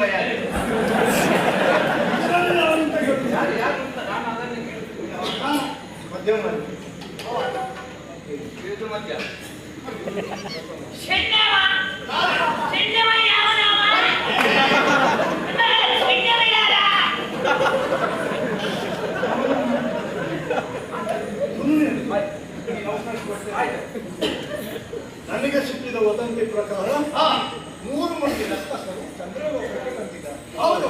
ಹೇಳಿದವಯ್ಯ. ಮಧ್ಯಮ ಮಧ್ಯ ನನಗೆ ಸಿಕ್ಕಿದ ವದಂತಿ ಪ್ರಕಾರ 3 ಮಂದಿ ರಕ್ಕಸರು ಚಂದ್ರಲೋಕಕ್ಕೆ ಬಂದಿದ್ದಾರೆ. ಹೌದು,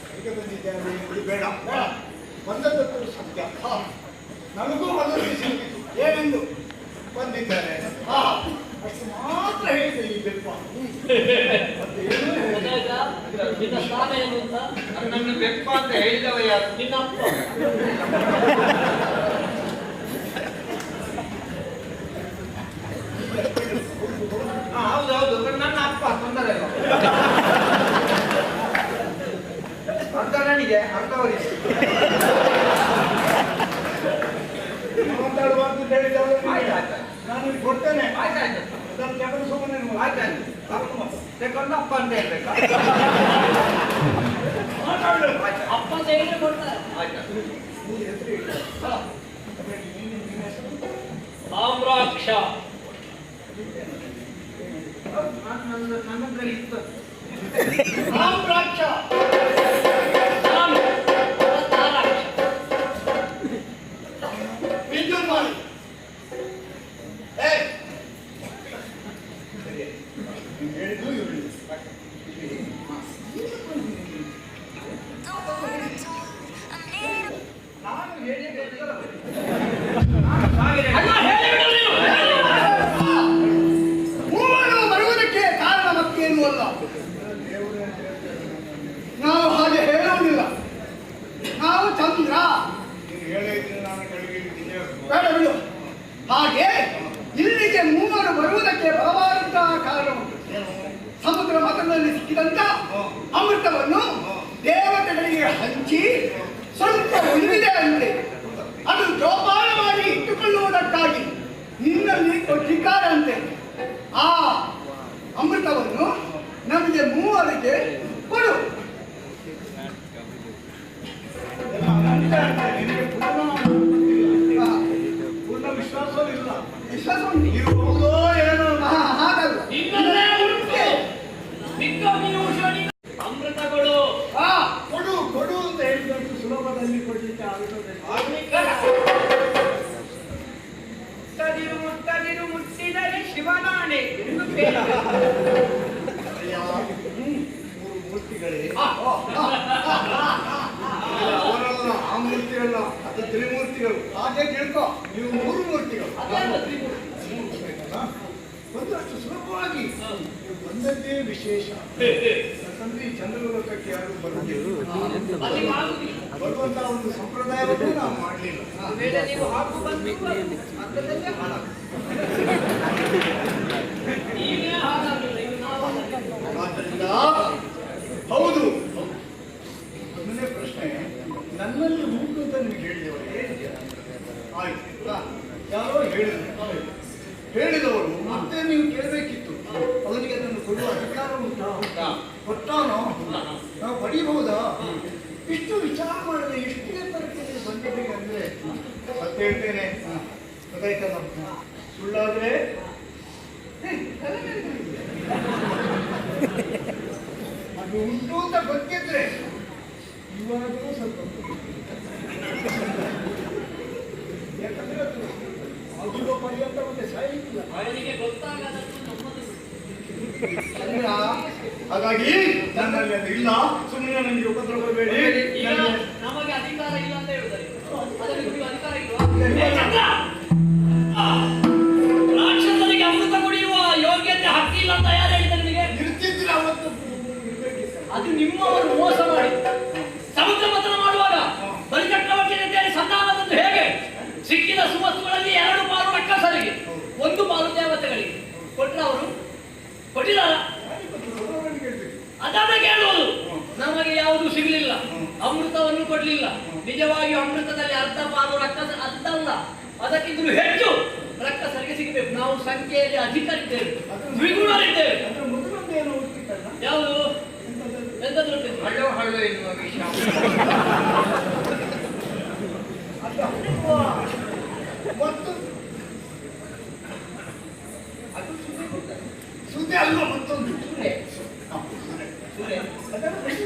ಹೇಗೆ ಬಂದಿದ್ದಾರೆ ಇದು ಬೇಡ, ಬಂದದ್ದು ಸತ್ಯ. ನನಗೂ ವದಂತಿ ಸಿಕ್ಕಿತು. ಏನೆಂದು ಬಂದಿದ್ದಾರೆ ಅಷ್ಟು ಮಾತ್ರ ಹೇಳಿದೆ ಈ ಬೆಪ್ಪ. ನನ್ನ ಬೆಪ್ಪ ಅಂತ ಹೇಳಿದವ ಯಾರು? ನಿನ್ನ ಅಪ್ಪ. ಹೌದೌದು, ನನ್ನ ಅಪ್ಪ. ತೊಂದರೆ ಇಲ್ಲ ಅರ್ಥ ನನಗೆ, ಅರ್ಥವರಿಗೆ ಮಾತಾಡುವಂತ ಹೇಳಿದವರು ನಾನು ಕೊಡ್ತೇನೆ. ಆಯ್ತಾಯ್ತು, ಸುಮ್ಮನೆ ಆಯ್ತಾಯ್ತು. ತಗೊಂಡು ಅಪ್ಪ ಅಂತ ಹೇಳ್ಬೇಕಾ? ಅಪ್ಪ ಅಂತ ಹೇಳಿದ್ರೆ ಕೊಡ್ತಾರೆ. ತಾಮ್ರಾಕ್ಷ ನನ್ನ ಇತ್ತು. ತಾಮ್ರಾಕ್ಷ ವಿದ್ಯುನ್ಮಾನಿ. ಹೇಳಿದ್ದು ಇವರು ನಾನು ಹೇಳಿದ್ದೆ ಬರುವುದಕ್ಕೆ ಕಾರಣ ಮತ್ತೇನು ಅಲ್ಲ. ನಾವು ಹಾಗೆ ಹೇಳುವುದಿಲ್ಲ. ನಾವು ಚಂದ್ರ ಬೇಡ ಬಿಡು. ಹಾಗೆ ಇಲ್ಲಿಗೆ 3 ಬರುವುದಕ್ಕೆ ಬರಬಾರಂತಹ ಕಾರಣ ಸಮುದ್ರ ಮತದಲ್ಲಿ ಸಿಕ್ಕಿದಂತ ಅಮೃತವನ್ನು ದೇವತೆಗಳಿಗೆ ಹಂಚಿ ಸ್ವಲ್ಪ ಉಳಿದಿದೆ ಅಂತೆ. ಅದು ಜೋಪಾನವಾಗಿ ಇಟ್ಟುಕೊಳ್ಳುವುದಕ್ಕಾಗಿ ನಿನ್ನಲ್ಲಿ ಕೊಟ್ಟಿದ್ದಾರಂತೆ. ಆ ಅಮೃತವನ್ನು ನಮಗೆ 3ರಿಗೆ ಕೊಡು. ಪೂರ್ಣ ವಿಶ್ವಾಸವಿಲ್ಲ. ವಿಶ್ವಾಸ ಉಂಟು. ಇರುವುದೋ ಏನೋ ಹಾಗಲ್ಲ. ಅಮೃತಗಳು ಕೊಡು ಕೊಡು ಅಂತ ಹೇಳಿದಷ್ಟು ಸುಲಭದಲ್ಲಿ ಕೊಡ್ಲಿಕ್ಕೆ ಮುಟ್ಟದಿರು ಮುಟ್ಟಿದರೆ ಶಿವನಾಣೆ ಎಂದು ಮೂರ್ತಿಗಳೇ ಅವರಲ್ಲ, ಆ ಮೂರ್ತಿಗಳಲ್ಲ, ಅದು ತ್ರಿಮೂರ್ತಿಗಳು. ಹಾಗೆ ತಿಳ್ಕೊ, ನೀವು 3 ಮೂರ್ತಿಗಳು. ಒಂದಷ್ಟು ಸುಲಭವಾಗಿ ಬಂದದ್ದೇ ವಿಶೇಷ. ಯಾಕಂದ್ರೆ ಈ ಚಂದ್ರಲೋಕಕ್ಕೆ ಯಾರು ಬರುವುದಿಲ್ಲ. ಬರುವಂತಹ ಒಂದು ಸಂಪ್ರದಾಯವನ್ನು ನಾವು ಮಾಡಲಿಲ್ಲ. ನೀವು ಹಾಕು ಬಂದು ಅರ್ಥದಲ್ಲೇ ಆದ್ದರಿಂದ ಹೌದು, ಮೊದಲನೇ ಪ್ರಶ್ನೆ ನನ್ನಲ್ಲಿ ಉಂಟು ಅಂತ ನಿಮ್ಗೆ ಹೇಳಿದವರು ಹೇಳಿದ್ಯಾ? ಆಯ್ತು, ಯಾರೋ ಹೇಳಿದವರು ಮತ್ತೆ ನೀವು ಕೇಳಬೇಕಿತ್ತು. ಅವನಿಗೆ ಅದನ್ನು ಕೊಡುವ ಅಧಿಕಾರ ಉಂಟಾ? ಕೊಟ್ಟಾನೋ? ನಾವು ಪಡಿಬಹುದಾ? ಇಷ್ಟು ವಿಚಾರ ಮಾಡಿದ್ರೆ ಎಷ್ಟು ಎತ್ತರಕ್ಕೆ ಬಂದಿದ್ದೀವಿ ಅಂದ್ರೆ ಸತ್ಯ ಹೇಳ್ತೇನೆ, ಗೊತ್ತಾಯ್ತಲ್ಲ. ಸುಳ್ಳಾದ್ರೆ ಅದು ಉಂಟು ಅಂತ ಗೊತ್ತಿದ್ರೆ ಇವಾಗಲೂ ಸ್ವಲ್ಪ ಯಾಕಂದ್ರೆ ಅದು ಆಗಿರೋ ಪರ್ಯಂತ ಮತ್ತೆ ಸಾಯಿಲ್ಲ. ಹಾಗಾಗಿ ನನ್ನಲ್ಲಿ ಅದು ಇಲ್ಲ. ಸುಮ್ಮನೆ ನನಗೆ ಉಪದ್ರ ಕೊಡಬೇಡಿ. ನಮಗೆ ಅಧಿಕಾರ ಇಲ್ಲ ಅಂತ ಹೇಳಿದ್ದಾರೆ. ರಾಕ್ಷಸರಿಗೆ ಅಮೃತ ಕುಡಿಯುವ ಯೋಗ್ಯತೆ ಹಕ್ಕಿಲ್ಲ ಅಂತ ಯಾರು ಹೇಳಿದ್ದಾರೆ ನಿಮಗೆ? ಇರ್ತಿದ್ರೆ ಅವತ್ತು ಅದು ನಿಮ್ಮವರು ಮೋಸ ಮಾಡಿ ಸಮುದ್ರ ಮಥನ ಮಾಡುವಾಗ ಬಲಿಚಕ್ರವರ್ತಿ ಅಂತೇಳಿ ಸಂಧಾನದಂದು ಹೇಗೆ ಸಿಕ್ಕಿದ ಸುವಸ್ತುಗಳಲ್ಲಿ 2 ಪಾಲು ರಕ್ಕಸರಿಗೆ 1 ಪಾಲು ದೇವತೆಗಳಿಗೆ ಕೊಟ್ಟರೆ ಅವರು ಕೊಟ್ಟಿದ್ದಾರ? ಅದನ್ನ ಕೇಳುವುದು. ನಮಗೆ ಯಾವುದು ಸಿಗಲಿಲ್ಲ, ಅಮೃತವನ್ನು ಕೊಡ್ಲಿಲ್ಲ. ನಿಜವಾಗಿ ಅಮೃತದಲ್ಲಿ ಅರ್ಧ ಪಾಲು ರಕ್ಕಸ ಅರ್ಧಲ್ಲ, ಅದಕ್ಕಿಂತಲೂ ಹೆಚ್ಚು ರಕ್ಕಸರಿಗೆ ಸಿಗಬೇಕು. ನಾವು ಸಂಖ್ಯೆಯಲ್ಲಿ ಅಧಿಕರಿದ್ದೇವೆ, ದ್ವಿಗುಣರಿದ್ದೇವೆ. ಮೊದಲೊಂದು ಏನೋ ಯಾವುದು? ಎಂತದ್ದು ಉಂಟು? ಹಳ್ಳು ಹಳ್ಳು ಎನ್ನುವ ವಿಷಯ. ಮತ್ತು ಅದು ಸುಮ್ಮನೆ ಕೊಡ್ತಾರೆ. ಸುದ್ದಿ ಅಲ್ವಾ ಮತ್ತೊಂದು ಸುಮ್ಮನೆ ಹಾ, ಸುದ್ದಿ. ಸುಮ್ಮನೆ ಅದನ್ನು ಪ್ರಶ್ನೆ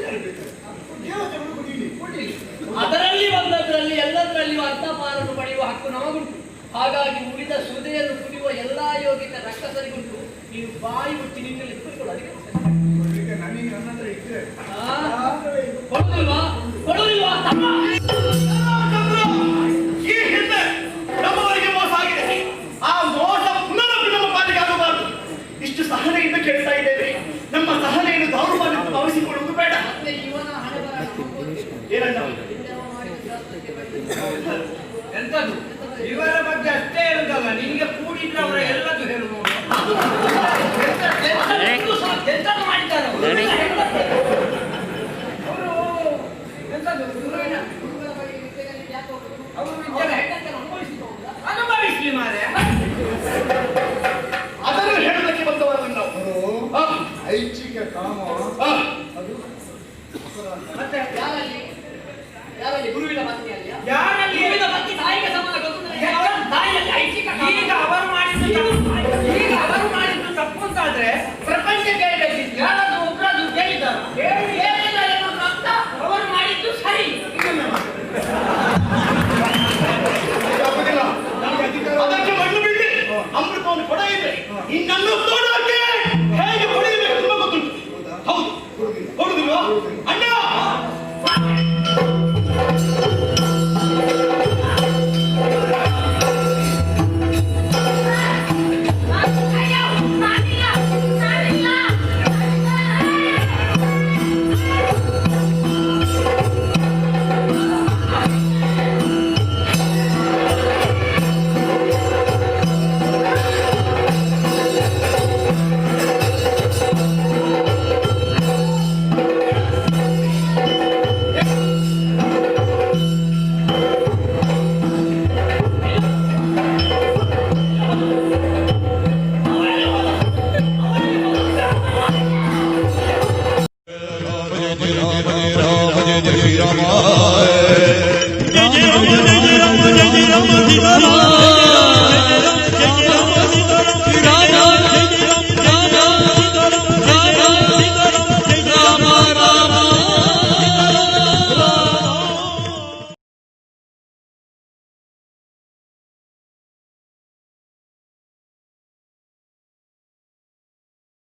ದೇವತೆಗಳು ಕೊಡೀಲಿ ಕೊಡ್ಲಿಲ್ಲ. ಅದರಲ್ಲಿ ಬಂದದ್ರಲ್ಲಿ ಎಲ್ಲದರಲ್ಲಿಯೂ ಅರ್ಥಪಾರನ್ನು ಪಡೆಯುವ ಹಕ್ಕು ನಮಗುಂಟು. ಹಾಗಾಗಿ ಉಳಿದ ಸುದೆಯನ್ನು ಕುಡಿಯುವ ಎಲ್ಲಾ ಯೋಗಿತ ರಕ್ಕಸರಿಗುಂಟು. ನೀವು ಬಾಯಿ ಮುಚ್ಚಿ ನಿಮ್ಮಲ್ಲಿ ಕುಡಿಕೊಳ್ಳು. ಅದಕ್ಕೆ ಕೊಡ್ಲಿಕ್ಕೆ ನನಗೆ ನನ್ನ ಹತ್ರ ಇದ್ರೆ ಕೊಡುದಿಲ್ವಾ? ಕೊಡುದಿಲ್ವಾ? ತಮ್ಮ ಈ ಹಿಂದೆ ನಮ್ಮವರಿಗೆ ಮೋಸ ಆಗಿದೆ. ಆ ಮೋಸ ಪುನರೊಮ್ಮೆ ನಮ್ಮ ಪಾಲಿಗೆ ಆಗಬಾರದು. ಇಷ್ಟು ಸಹನೆಯಿಂದ ಕೇಳ್ತಾ ಇದ್ದೇವೆ. ನಮ್ಮ ಸಹನೆಯನ್ನು ದೌರ್ಬಲ್ಯ ಭಾವಿಸಿಕೊಳ್ಳುವುದು ಬೇಡ. ಮತ್ತೆ ಇವನ ಹಣೆ ಬರ ಏನಂತ ಎಂತದು ಇವರ ಬಗ್ಗೆ ಅಷ್ಟೇ ಇರುದಲ್ಲ, ನಿನಗೆ ಕೂಡಿದ್ರೆ ಅವರ ಎಲ್ಲದು ಹೇಳುವುದು. ಎಂತದ್ದು ಮಾಡಿದ್ದಾರೆ ಅವರು? ಅವರು ಎಂತದು ಗುರುಗಳ ಬಳಿ ವಿದ್ಯೆಯಲ್ಲಿ ಯಾಕೆ ಹೋಗುದು? ಅವರು ಅವರ ವಿದ್ಯೆ ಹೆಂಡತಿಯನ್ನು ಅನುಭವಿಸಿದ್ದು ಹೌದಾ? ಅನುಭವಿಸ್ಲಿ ಮಾರೆ. ಅದನ್ನು ಹೇಳೋದಕ್ಕೆ ಬಂದವರು ನಾವು. ಅವರು ಆ, ಐಚ್ಛಿಕ ಕಾಮ ಆ, ಅದು ಅಪರಾಧ. ಮತ್ತೆ ಯಾರಲ್ಲಿ? ಯಾರಲ್ಲಿ? ಗುರುವಿನ ಪತ್ನಿಯಲ್ಲಿ? ಯಾರಲ್ಲಿ? ಗುರುವಿನ ಪತ್ನಿ ತಾಯಿಗೆ ಸಮಾನ ಗೊತ್ತು ನನಗೆ. ಅವರ ತಾಯಿಯಲ್ಲಿ ಐಚ್ಛಿಕ ಕಾಮ. ಈಗ